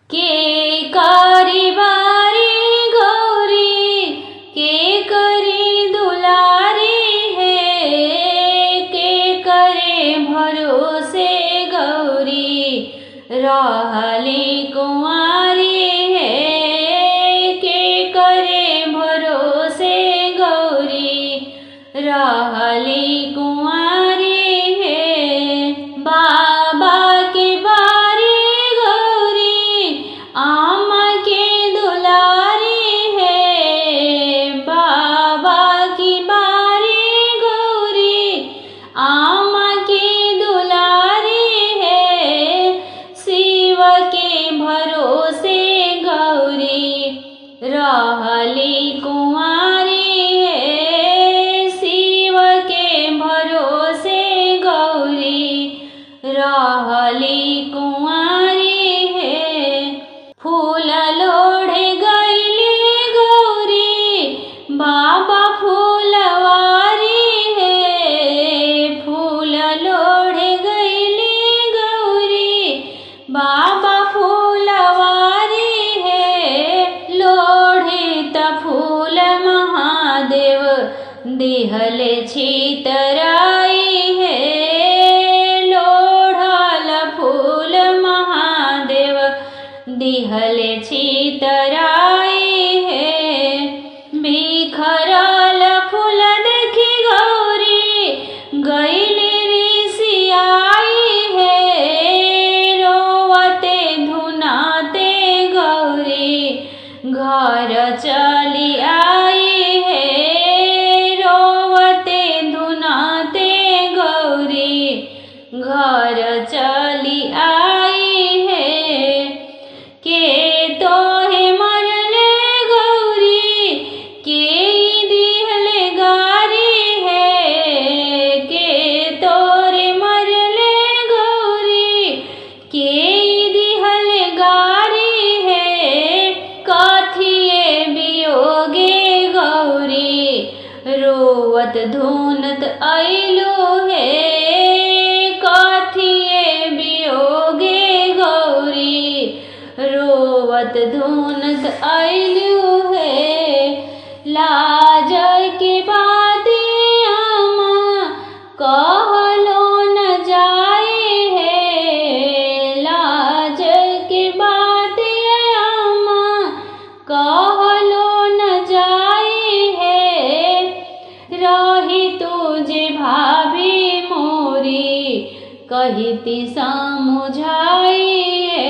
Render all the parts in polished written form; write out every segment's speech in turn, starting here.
के करी बारी गौरी के करी दुलारी है, के करे भरोसे गौरी रहली कुंवारी है, के करे भरोसे गौरी रहली कुंवारी है। बाबा के बारी गौरी आमा के दुलारी है, बाबा की बारी गौरी आमा की दुलारी है, शिव के भरोसे गौरी रहली कुंवारी है, शिव के भरोसे गौरी रहली कुंवारी है। फूल लोढ़े गईली गौरी बाबा फूलवारी है, फूल लोढ़े गईली गौरी बाबा फूलवारी है, लोढ़े त फूल महादेव दिहले छितराई है, लोढ़ल फूल महादेव दिहले छितराई है। बिखरल फूल देखी गौरी गईली रिसियाई है, रोवते धुनाते गौरी घर चली आई है, रोवते धुनाते गौरी घर चली आई है। के तोहे मरले गौरी के दिहले गारी है, के तोरे मरले गौरी के दिहले गारी है, कथिए वियोगे गौरी रोवत धुनत अइलू है, कथिए वियोगे गौरी रोवत धुनत अइलू है। लाज के बात आमा कहलो न जाए है, लाज के बात आमा कहलो न जाए है, रही तुझे भाभी मोरी कहिती समुझाई है,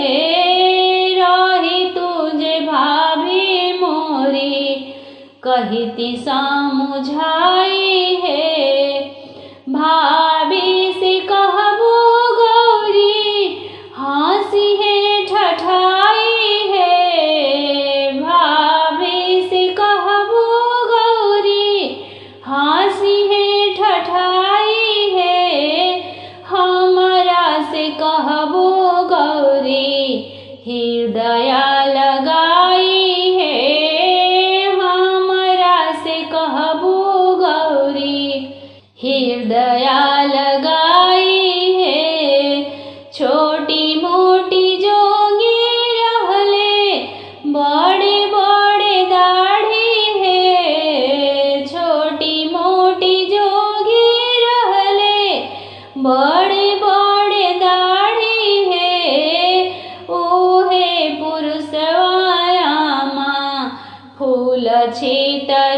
रही तुझे भाभी मोरी कहिती समुझाई है। भाभी से कहबो गौरी हंसी है ठठाई है, भाभी से कहबो गौरी हंसी है ठठाई है, हमरा से कहबो गौरी हृदय लगाई है, हमरा से कहबो गौरी हृदय लगाई है। छोटी मोटी जोगी रहले बड़े बड़े दाढ़ी है, छोटी मोटी जोगी रहले बड़े बड़े दाढ़ी है, ओहे पुरुषवायामा फूल छितर